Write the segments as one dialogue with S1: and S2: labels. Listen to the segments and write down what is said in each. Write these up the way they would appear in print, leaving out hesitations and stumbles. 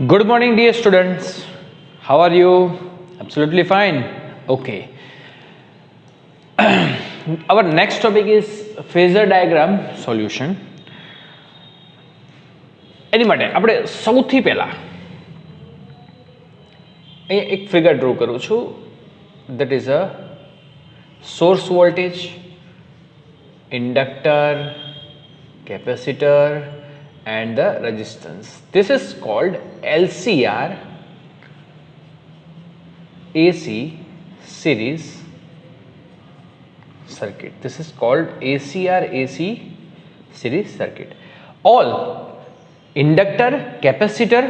S1: Good morning, dear students. How are you? Absolutely fine. Okay. Our next topic is phasor diagram solution. એની માટે આપણે સૌથી પહેલા અહીંયા એક ફિગર ડ્રો કરું છું. That is a source voltage, inductor, capacitor and the resistance. This is called Lcr AC series circuit. This is called Lcr AC series circuit. All inductor, capacitor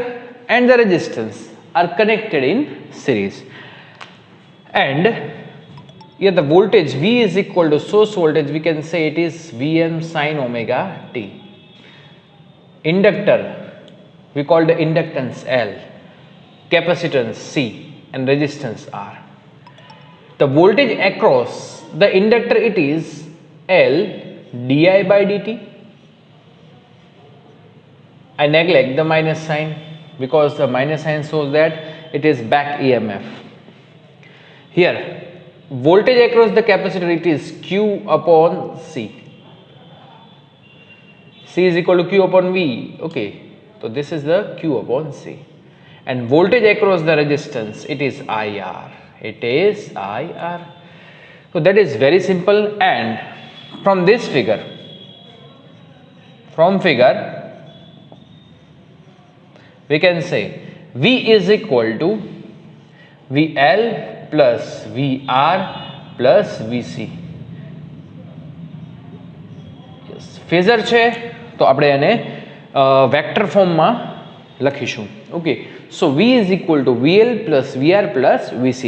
S1: and the resistance are connected in series, and here the voltage V is equal to source voltage. We can say it is Vm sin omega t. Inductor, we call the inductance L, capacitance C and resistance R. The voltage across the inductor, it is L di by dt. I neglect the minus sign because the minus sign shows that it is back EMF. Here voltage across the capacitor, it is Q upon C. C is equal to Q upon V. Okay, so this is the Q upon C. And voltage across the resistance, it is IR. It is IR. So that is very simple. And from this figure, we can say V is equal to VL plus VR plus VC. Yes, phasor છે તો આપણે એને vector ફોર્મમાં લખીશું. Okay, so V is equal to VL plus VR plus VC.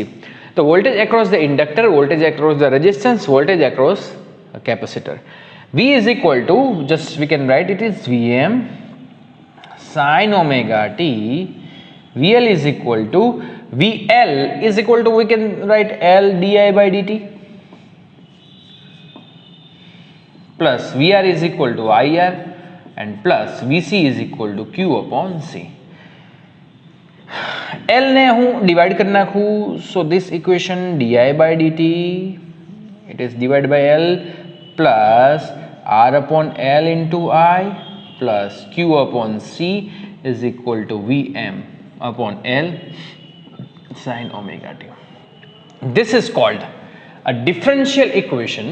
S1: The voltage across the inductor, voltage across the resistance, voltage across a capacitor. V is equal to, just we can write it is Vm sin omega t. VL is equal to VL is equal to, we can write L di by dt plus VR is equal to IR and plus VC is equal to Q upon C. L ने हूँ divide कर नाखूँ, so this equation di by dt, it is divided by L plus R upon L into I plus Q upon C is equal to Vm upon L sin omega t. This is called a differential equation.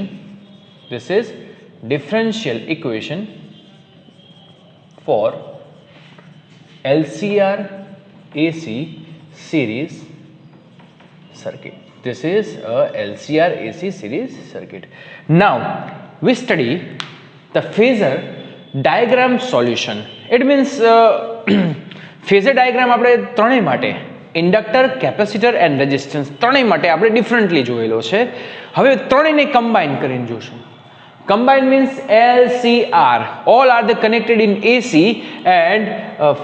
S1: This is differential equation for Lcr AC series circuit. This is a Lcr AC series circuit. Now we study the phasor diagram solution. It means phasor diagram આપણે ત્રણેય માટે, inductor, capacitor and resistance ત્રણેય માટે આપણે differently જોયેલો છે. હવે ત્રણેયને combine કરીને જોશું. Combine means LCR. All are the connected in AC and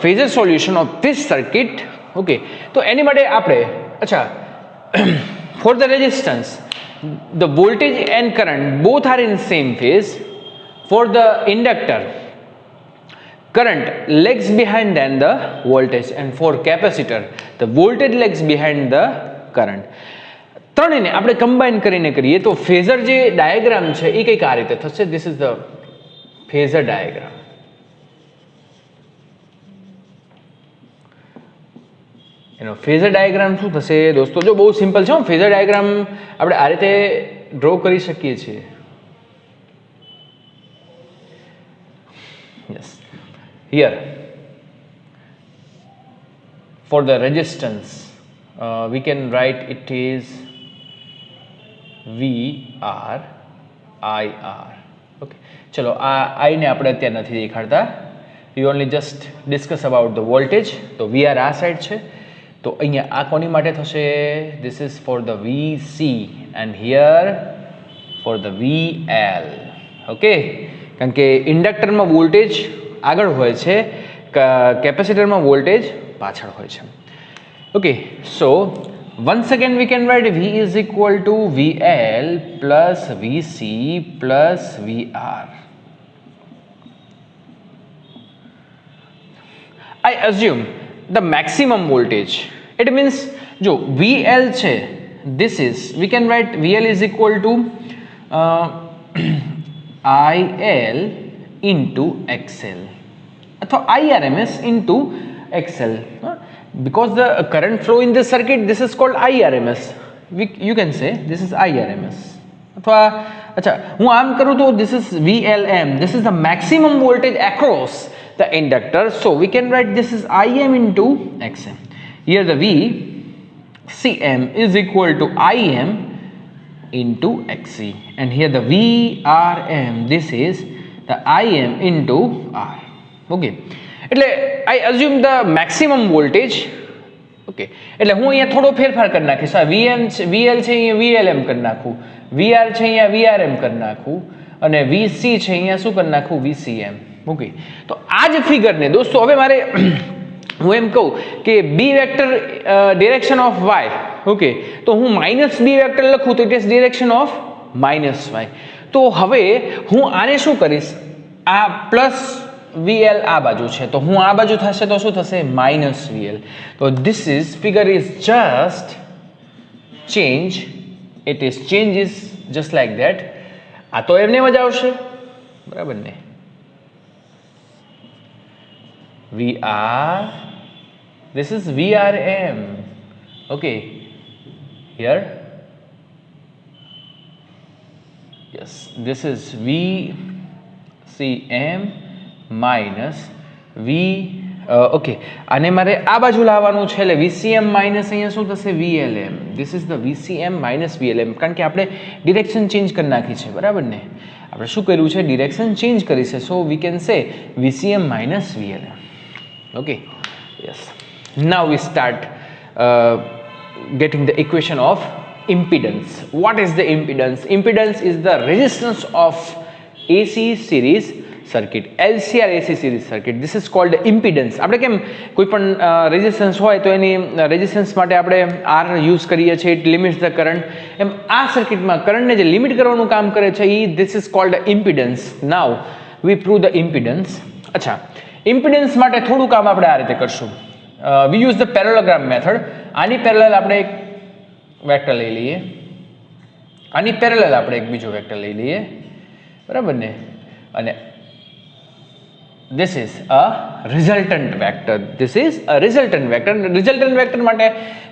S1: phasor solution of this circuit. Okay. So anybody આપણે અચ્છા for the resistance, the voltage and current both are in same phase. For the inductor, current lags behind than the voltage, and for capacitor, the voltage lags behind the current. ત્રણેયને આપણે combine કરીને કરીએ તો phasor જે diagram છે એ કંઈક આ રીતે થશે. This is the phasor diagram. એનો ફેઝર ડાયાગ્રામ શું થશે દોસ્તો? જો બહુ સિમ્પલ છે, ફેઝર ડાયાગ્રામ આપણે આ રીતે ડ્રો કરી શકીએ છીએ. Yes, here for the resistance we can write it is VR IR. Okay, ચલો આ I ને આપણે અત્યારે નથી દેખાડતા. We only just discuss about the voltage. તો VR આ સાઈડ છે, તો અહીંયા આ કોની માટે થશે? This is for the VC and here for the VL. Okay, કારણ કે ઇન્ડક્ટરમાં વોલ્ટેજ આગળ હોય છે, કેપેસિટરમાં વોલ્ટેજ પાછળ હોય છે. Okay, so once again we can write V is equal to VL plus VC plus VR. I assume the maximum voltage. It means જો VL છે, this is, we can write VL is equal to IL into XL અથવા IRMS into XL. Because the current flow in this circuit, this is called IRMS. You can say this is IRMS. અથવા અચ્છા હું આમ કરું તો this is VLM. This is the maximum voltage across the inductor. So we can write this is IM into XM. Here the VCM is equal to IM into XC, and here the VRM, this is the IM into R. Okay, એટલે I assume the maximum voltage. Okay, એટલે હું અહીંયા થોડો ફેરફાર કરી નાખીશ. આ VL છે અહીંયા VLM કરી નાખું, VR છે અહીંયા VRM કરી નાખું, અને VC છે અહીંયા શું કરી નાખું VCM. ઓકે, તો આ જ ફિગરને દોસ્તો હવે મારે હું એમ કહું કે B vector direction of Y, okay, તો હું માઇનસ B વેક્ટર લખું તો it is direction of minus Y. તો હવે હું આને શું કરીશ, આ પ્લસ VL આ બાજુ છે તો હું આ બાજુ થશે તો શું થશે માઇનસ VL. તો this is figure is just change, it is changes just like that. આ તો એમને જ આવશે, બરાબર ને. VR, this is VRM. Okay, here, yes, this is VCM minus V. Okay, આને મારે આ બાજુ લાવવાનું છે એટલે VCM minus અહીંયા શું થશે VLM. This is the VCM minus VLM, કારણ કે આપણે ડિરેક્શન ચેન્જ કરી નાખી છે, બરાબર ને. આપણે શું કર્યું છે, ડિરેક્શન ચેન્જ કરી છે. So we can say VCM minus VLM. Okay, yes. Now we start getting the equation of impedance. What is the impedance? Impedance is the resistance of AC series circuit, Lcr AC series circuit. This is called impedance. આપણે કેમ કોઈ પણ resistance હોય તો એની resistance માટે આપણે R use કરીએ છીએ, ઇટ લિમિટ્સ ધ કરંટ. એમ આ સર્કિટમાં કરંટને જે લિમિટ કરવાનું કામ કરે છે એ this is called impedance. Now we prove the impedance. અચ્છા, impedance માટે થોડું કામ આપણે આ રીતે કરશું. We use the parallelogram method. આની પેરેલલ આપણે એક વેક્ટર લઈ લઈએ, આની પેરેલલ આપણે એક બીજો વેક્ટર લઈ લઈએ, બરાબર ને. અને this is a resultant vector. This is a resultant vector. Resultant vector માટે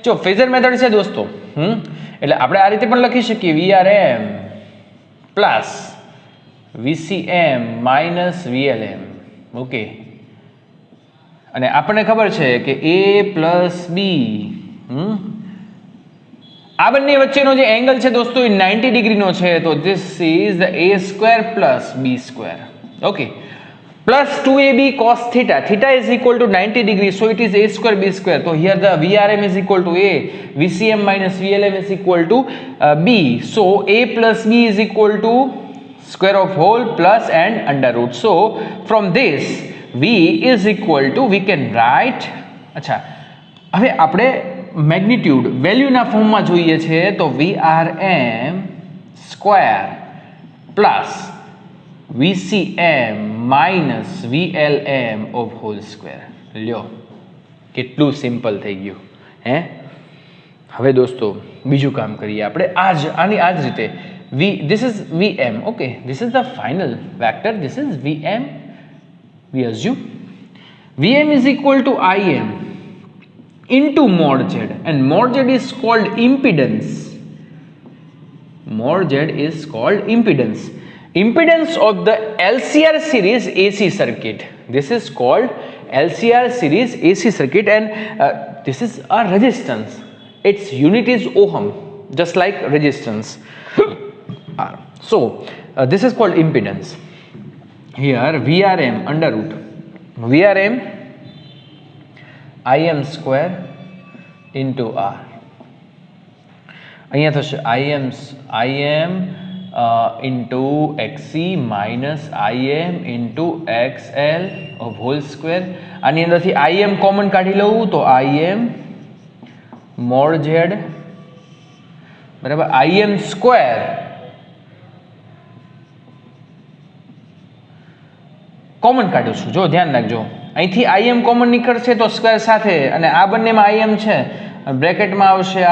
S1: જો ફેઝર મેથડ છે દોસ્તો, એટલે આપણે આ રીતે પણ લખી શકીએ VRM plus VCM minus VLM. Okay, અને આપણને ખબર છે કે A પ્લસ B, આ બંને વચ્ચેનો જે એંગલ છે દોસ્તો એ 90 ડિગ્રીનો છે. તો this is the A square plus B square. Okay, plus 2AB cos theta. Theta is equal to 90 degrees, so it is A square B square. So here the VRM is equal to A, VCM minus VLM is equal to B. So A plus B is equal to square of whole plus and under root. So from this V is equal to, we can write, અચ્છા હવે આપણે magnitude વેલ્યુના ફોર્મમાં જોઈએ છે તો VRM square plus VCM minus VLM of whole square. લ્યો કેટલું simple થઈ ગયું હે. હવે દોસ્તો બીજું કામ કરીએ આપણે આની આ જ રીતે. This is VM. Okay, this is the final vector. This is VM. We assume VM is equal to IM into mod Z, and mod Z is called impedance. Mod Z is called impedance. Impedance of the Lcr series AC circuit. This is called Lcr series AC circuit, and this is a resistance. Its unit is ohm, just like resistance. So this is called impedance. Here VRM under root VRM IM square into R. અહીંયા થશે IM into XC minus IM into XL of whole square. આની અંદરથી IM common કાઢી લઉં તો IM mod Z બરાબર IM square common કાઢું છું, જો ધ્યાન રાખજો. અહીંથી im કોમન નીકળશે તો સ્ક્વેર સાથે, અને આ બંનેમાં im છે, બ્રેકેટમાં આવશે r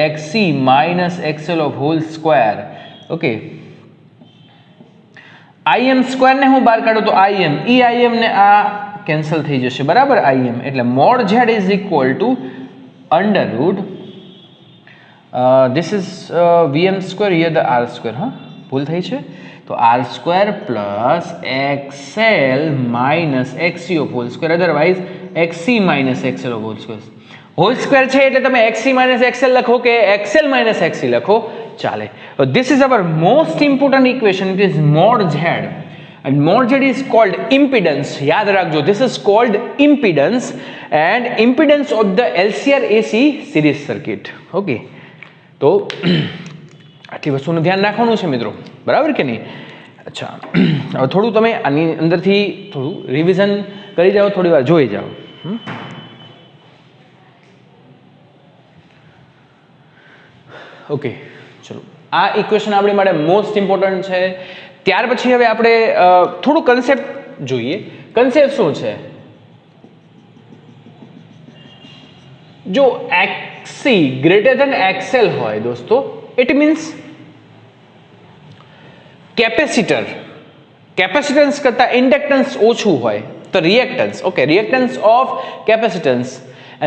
S1: xc minus xl of whole square. Okay, im square ને હું બહાર કાઢું તો im ને આ કેન્સલ થઈ જશે, બરાબર. im એટલે mode z is equal to under route this is vm square, here the r square, હા ભૂલ થઈ છે, તો r square plus xl minus xc of whole square, otherwise xc minus xl of whole square. Whole square છે એટલે તમે xc minus xl લખો કે xl માઇનસ xc લખો, ચાલે. This is our most important equation. It is mod z, and mod z is called impedance. યાદ રાખજો, this is called impedance, and impedance of the Lcr AC series circuit. Okay, તો આટલી વસ્તુનું ધ્યાન રાખવાનું છે મિત્રો, બરાબર કે નહીં? અચ્છા, હવે થોડું તમે આની અંદરથી થોડું રિવિઝન કરી જાઓ, થોડી વાર જોઈ જાઓ. ઓકે, ચલો, આ ઇક્વેશન આપણી માટે મોસ્ટ ઇમ્પોર્ટન્ટ છે. ત્યાર પછી હવે આપણે થોડું કન્સેપ્ટ જોઈએ. કન્સેપ્ટ શું છે? જો xc ગ્રેટર ધેન xl હોય દોસ્તો, ઇટ મીન્સ કેપેસિટન્સ કરતા ઇન્ડક્ટન્સ ઓછું હોય તો reactance, okay, reactance of capacitance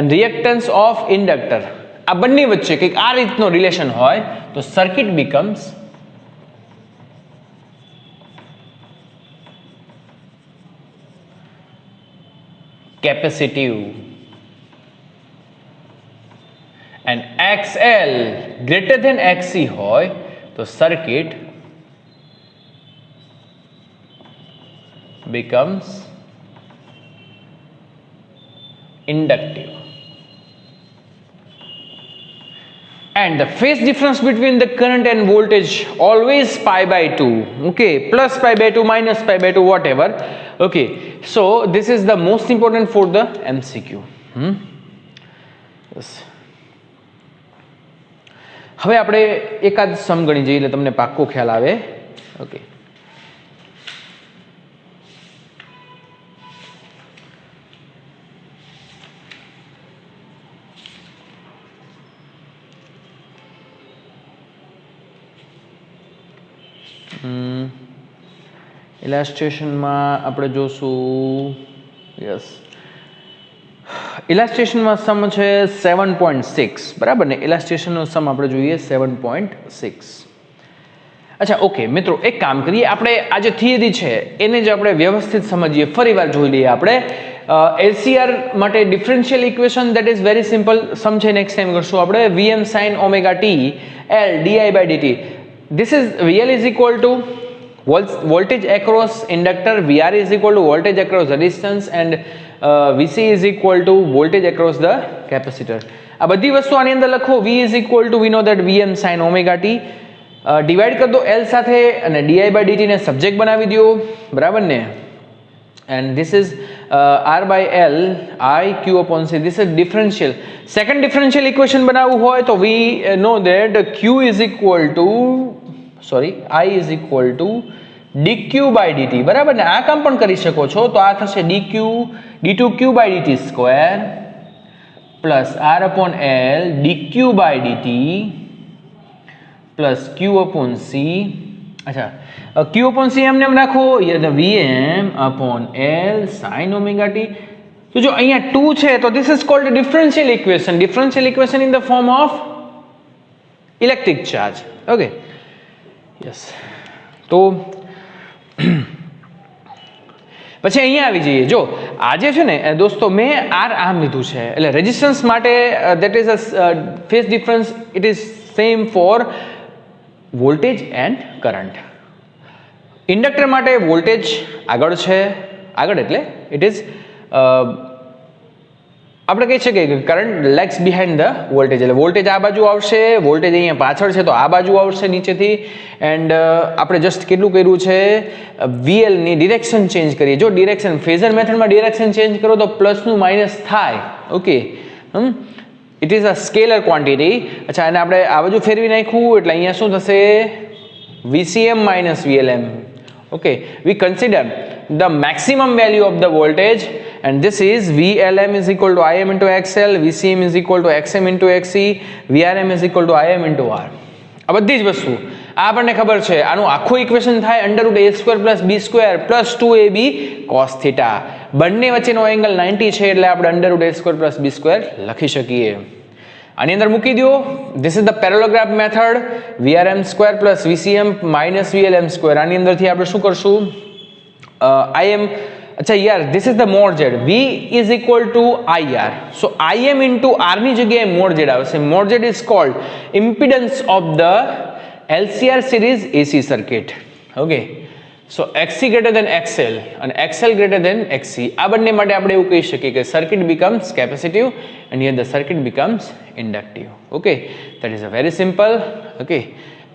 S1: and reactance of inductor, આ બંને વચ્ચે કંઈક આ રીતનો રિલેશન હોય તો circuit becomes capacitive, and XL greater than XC હોય તો circuit becomes inductive. And the phase difference between the current and voltage always pi by 2, okay, plus pi by 2, minus pi by 2, whatever. Okay, so this is the most important for the MCQ. Yes. હવે આપણે એકાદ સમ ગણી જઈએ એટલે તમને પાક્કો ખ્યાલ આવે. Okay, ઇલાસ્ટ્રેશનમાં આપણે જોશું. યસ, ઇલાસ્ટ્રેશનમાં સમ છે 7.6, બરાબર ને? ઇલાસ્ટ્રેશનનો સમ આપણે જોઈએ 7.6. અચ્છા, ઓકે મિત્રો, એક કામ કરીએ, આપણે આ જે થિયરી છે એને જ આપણે વ્યવસ્થિત સમજીએ, ફરી વાર જોઈ લઈએ. આપણે એલસીઆર માટે differential equation, that is very simple. સમ છે નેક્સ્ટ ટાઈમ કરશું આપણે. vm sin omega t l di by dt. This is vl is equal to voltage across inductor, vr is equal to voltage across resistance, and vc is equal to voltage across the capacitor. આ બધી વસ્તુ આની અંદર લખો. v is equal to, we know that vm sin omega t, divide કરી દો l સાથે અને di by dt ને સબ્જેક્ટ બનાવી દો, બરાબર ને? and this is r by l I q upon c. This is differential. Second differential equation બનાવવું હોય તો we know that q is equal to, I is equal to dq by dt, બરાબર ને? આ કામ પણ કરી શકો છો, તો આ થશે d2q by dt square plus r upon l dq by dt plus q upon c. અચ્છા, q upon c એમને એમ રાખો, vm upon l sin omega t. તો જો અહીંયા 2 છે તો this is called a differential equation. Differential equation in the form of electric charge. Okay, yes. તો પછી અહીંયા આવી જઈએ. જો આજે છે ને દોસ્તો, મેં આર આમ લીધું છે એટલે રેઝિસ્ટન્સ માટે that is a phase difference, it is same for voltage and current. Inductor માટે વોલ્ટેજ આગળ છે, આગળ એટલે ઇટ ઇઝ આપણે કહી શકીએ કે current legs behind the voltage, એટલે વોલ્ટેજ આ બાજુ આવશે, વોલ્ટેજ અહીંયા પાછળ છે તો આ બાજુ આવશે નીચેથી. એન્ડ આપણે જસ્ટ કેટલું કર્યું છે, વીએલ ની ડિરેક્શન ચેન્જ કરીએ. જો ડિરેક્શન ફેઝર મેથડમાં ડિરેક્શન ચેન્જ કરો તો પ્લસનું માઇનસ થાય. Okay, it is a scalar quantity. અચ્છા, અને આપણે આ બાજુ ફેરવી નાખ્યું એટલે અહીંયા શું થશે, વીસીએમ minus વીએલએમ Okay, we consider the maximum value of the voltage, and this is VLM is equal to IM into XL, VCM is equal to XM into XC, VRM is equal to IM into R. આ બધી જ વસ્તુ આ આપણને ખબર છે. આનું આખું ઇક્વેશન થાય √a² + b² + 2ab cos θ. બંને વચ્ચેનો એંગલ 90 છે એટલે આપણે √a² + b² લખી શકીએ. આની અંદર મૂકી દો. This is the parallelogram method. VRM² + VCM - VLM². આની અંદરથી આપણે શું કરશું? IM, અચ્છા યાર, this is the mode Z. V is equal to IR. So IM into R ની જગ્યાએ મોડ Z આવશે. Mode Z is called impedance of the LCR series AC circuit. Okay. So XC greater than XL and XL greater than XC. આ બંને માટે આપણે એવું કહી શકીએ કે circuit becomes capacitive and here the circuit becomes inductive. Okay. That is a very simple. Okay.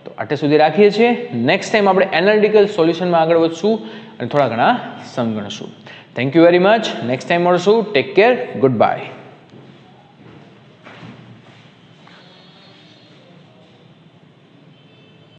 S1: તો આટલે સુધી રાખીએ છીએ. નેક્સ્ટ ટાઈમ આપણે એનાલિટિકલ સોલ્યુશનમાં આગળ વધશું અને થોડા ઘણા સમ ગણશું. Thank you very much. Next time મળશું. Take care. Good bye.